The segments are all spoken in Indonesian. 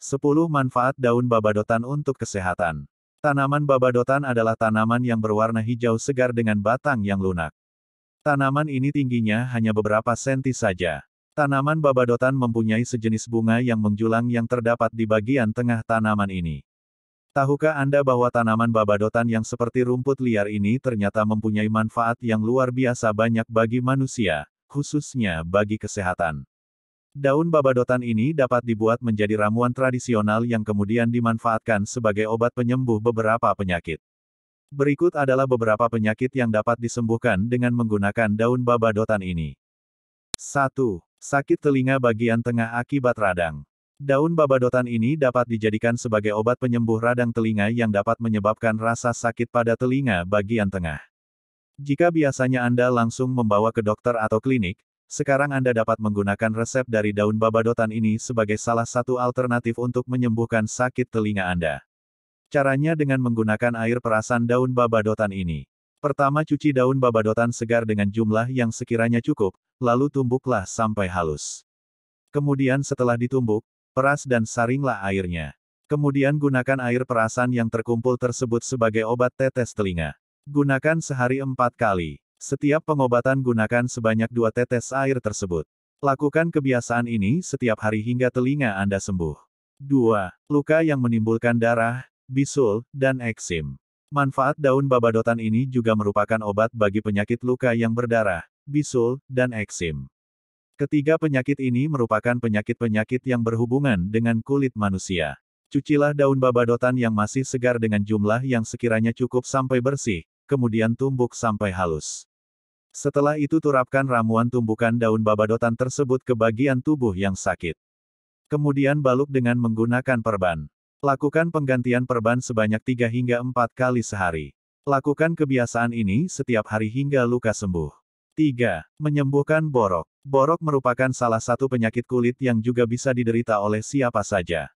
10 manfaat daun babadotan untuk kesehatan. Tanaman babadotan adalah tanaman yang berwarna hijau segar dengan batang yang lunak. Tanaman ini tingginya hanya beberapa senti saja. Tanaman babadotan mempunyai sejenis bunga yang menjulang yang terdapat di bagian tengah tanaman ini. Tahukah Anda bahwa tanaman babadotan yang seperti rumput liar ini ternyata mempunyai manfaat yang luar biasa banyak bagi manusia, khususnya bagi kesehatan? Daun babadotan ini dapat dibuat menjadi ramuan tradisional yang kemudian dimanfaatkan sebagai obat penyembuh beberapa penyakit. Berikut adalah beberapa penyakit yang dapat disembuhkan dengan menggunakan daun babadotan ini. 1. Sakit telinga bagian tengah akibat radang. Daun babadotan ini dapat dijadikan sebagai obat penyembuh radang telinga yang dapat menyebabkan rasa sakit pada telinga bagian tengah. Jika biasanya Anda langsung membawa ke dokter atau klinik, sekarang Anda dapat menggunakan resep dari daun babadotan ini sebagai salah satu alternatif untuk menyembuhkan sakit telinga Anda. Caranya dengan menggunakan air perasan daun babadotan ini. Pertama, cuci daun babadotan segar dengan jumlah yang sekiranya cukup, lalu tumbuklah sampai halus. Kemudian setelah ditumbuk, peras dan saringlah airnya. Kemudian gunakan air perasan yang terkumpul tersebut sebagai obat tetes telinga. Gunakan sehari 4 kali. Setiap pengobatan gunakan sebanyak 2 tetes air tersebut. Lakukan kebiasaan ini setiap hari hingga telinga Anda sembuh. 2. Luka yang menimbulkan darah, bisul, dan eksim. Manfaat daun babadotan ini juga merupakan obat bagi penyakit luka yang berdarah, bisul, dan eksim. Ketiga penyakit ini merupakan penyakit-penyakit yang berhubungan dengan kulit manusia. Cucilah daun babadotan yang masih segar dengan jumlah yang sekiranya cukup sampai bersih, kemudian tumbuk sampai halus. Setelah itu turapkan ramuan tumbukan daun babadotan tersebut ke bagian tubuh yang sakit. Kemudian balut dengan menggunakan perban. Lakukan penggantian perban sebanyak 3 hingga 4 kali sehari. Lakukan kebiasaan ini setiap hari hingga luka sembuh. 3. Menyembuhkan borok. Borok merupakan salah satu penyakit kulit yang juga bisa diderita oleh siapa saja.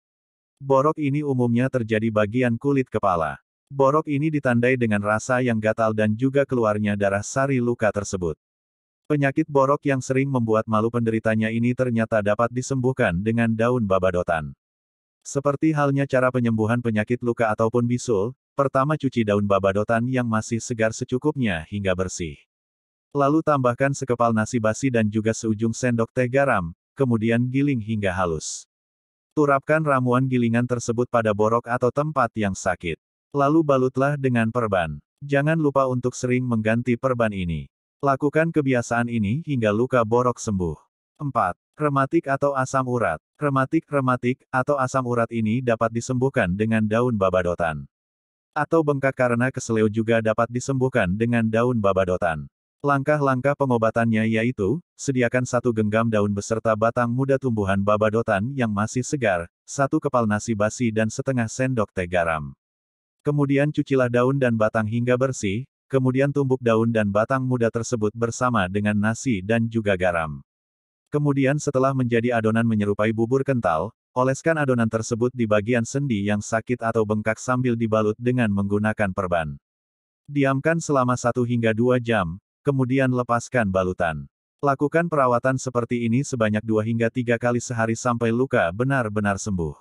Borok ini umumnya terjadi bagian kulit kepala. Borok ini ditandai dengan rasa yang gatal dan juga keluarnya darah sari luka tersebut. Penyakit borok yang sering membuat malu penderitanya ini ternyata dapat disembuhkan dengan daun babadotan. Seperti halnya cara penyembuhan penyakit luka ataupun bisul, pertama cuci daun babadotan yang masih segar secukupnya hingga bersih. Lalu tambahkan sekepal nasi basi dan juga seujung sendok teh garam, kemudian giling hingga halus. Turapkan ramuan gilingan tersebut pada borok atau tempat yang sakit. Lalu balutlah dengan perban. Jangan lupa untuk sering mengganti perban ini. Lakukan kebiasaan ini hingga luka borok sembuh. 4. Rematik atau asam urat. Rematik atau asam urat ini dapat disembuhkan dengan daun babadotan. Atau bengkak karena keseleo juga dapat disembuhkan dengan daun babadotan. Langkah-langkah pengobatannya yaitu, sediakan 1 genggam daun beserta batang muda tumbuhan babadotan yang masih segar, 1 kepal nasi basi dan setengah sendok teh garam. Kemudian cucilah daun dan batang hingga bersih, kemudian tumbuk daun dan batang muda tersebut bersama dengan nasi dan juga garam. Kemudian setelah menjadi adonan menyerupai bubur kental, oleskan adonan tersebut di bagian sendi yang sakit atau bengkak sambil dibalut dengan menggunakan perban. Diamkan selama 1 hingga 2 jam, kemudian lepaskan balutan. Lakukan perawatan seperti ini sebanyak 2 hingga 3 kali sehari sampai luka benar-benar sembuh.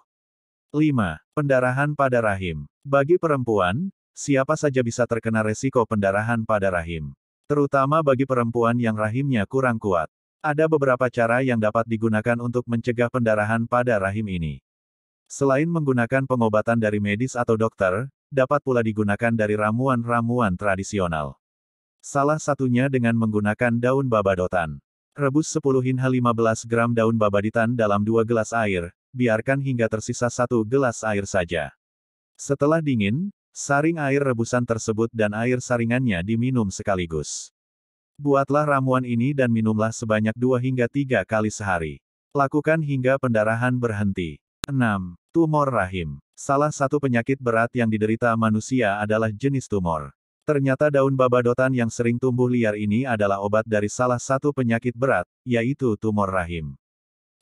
5. Pendarahan pada rahim. Bagi perempuan, siapa saja bisa terkena resiko pendarahan pada rahim. Terutama bagi perempuan yang rahimnya kurang kuat. Ada beberapa cara yang dapat digunakan untuk mencegah pendarahan pada rahim ini. Selain menggunakan pengobatan dari medis atau dokter, dapat pula digunakan dari ramuan-ramuan tradisional. Salah satunya dengan menggunakan daun babadotan. Rebus 10 hingga 15 gram daun babadotan dalam 2 gelas air, biarkan hingga tersisa 1 gelas air saja. Setelah dingin, saring air rebusan tersebut dan air saringannya diminum sekaligus. Buatlah ramuan ini dan minumlah sebanyak 2 hingga 3 kali sehari. Lakukan hingga pendarahan berhenti. 6. Tumor rahim. Salah satu penyakit berat yang diderita manusia adalah jenis tumor. Ternyata daun babadotan yang sering tumbuh liar ini adalah obat dari salah satu penyakit berat, yaitu tumor rahim.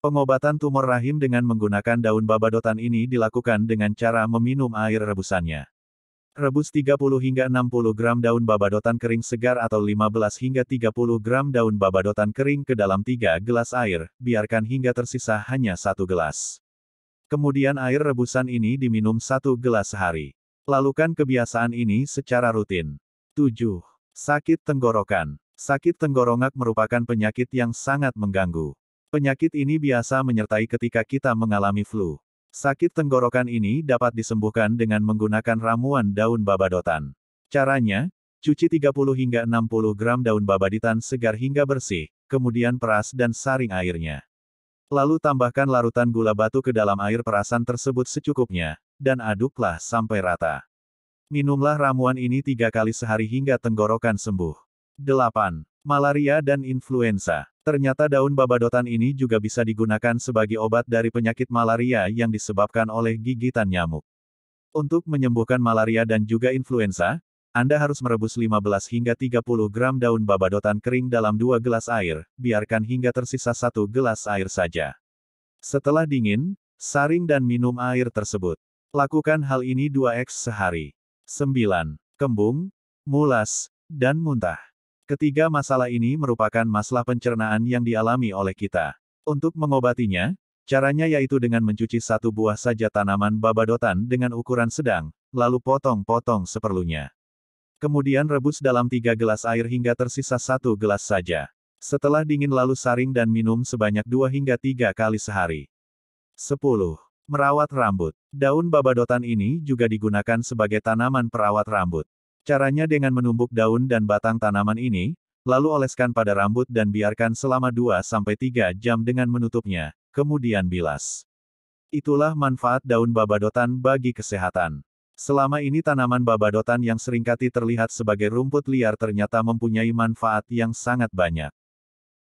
Pengobatan tumor rahim dengan menggunakan daun babadotan ini dilakukan dengan cara meminum air rebusannya. Rebus 30 hingga 60 gram daun babadotan kering segar atau 15 hingga 30 gram daun babadotan kering ke dalam 3 gelas air, biarkan hingga tersisa hanya 1 gelas. Kemudian air rebusan ini diminum 1 gelas sehari. Lakukan kebiasaan ini secara rutin. 7. Sakit tenggorokan. Sakit tenggorok merupakan penyakit yang sangat mengganggu. Penyakit ini biasa menyertai ketika kita mengalami flu. Sakit tenggorokan ini dapat disembuhkan dengan menggunakan ramuan daun babadotan. Caranya, cuci 30 hingga 60 gram daun babaditan segar hingga bersih, kemudian peras dan saring airnya. Lalu tambahkan larutan gula batu ke dalam air perasan tersebut secukupnya, dan aduklah sampai rata. Minumlah ramuan ini 3 kali sehari hingga tenggorokan sembuh. 8. Malaria dan influenza. Ternyata daun babadotan ini juga bisa digunakan sebagai obat dari penyakit malaria yang disebabkan oleh gigitan nyamuk. Untuk menyembuhkan malaria dan juga influenza, Anda harus merebus 15 hingga 30 gram daun babadotan kering dalam 2 gelas air, biarkan hingga tersisa 1 gelas air saja. Setelah dingin, saring dan minum air tersebut. Lakukan hal ini 2x sehari. 9. Kembung, mulas, dan muntah. Ketiga masalah ini merupakan masalah pencernaan yang dialami oleh kita. Untuk mengobatinya, caranya yaitu dengan mencuci 1 buah saja tanaman babadotan dengan ukuran sedang, lalu potong-potong seperlunya. Kemudian rebus dalam 3 gelas air hingga tersisa 1 gelas saja. Setelah dingin lalu saring dan minum sebanyak 2 hingga 3 kali sehari. 10. Merawat rambut. Daun babadotan ini juga digunakan sebagai tanaman perawat rambut. Caranya dengan menumbuk daun dan batang tanaman ini, lalu oleskan pada rambut dan biarkan selama 2-3 jam dengan menutupnya, kemudian bilas. Itulah manfaat daun babadotan bagi kesehatan. Selama ini tanaman babadotan yang seringkali terlihat sebagai rumput liar ternyata mempunyai manfaat yang sangat banyak.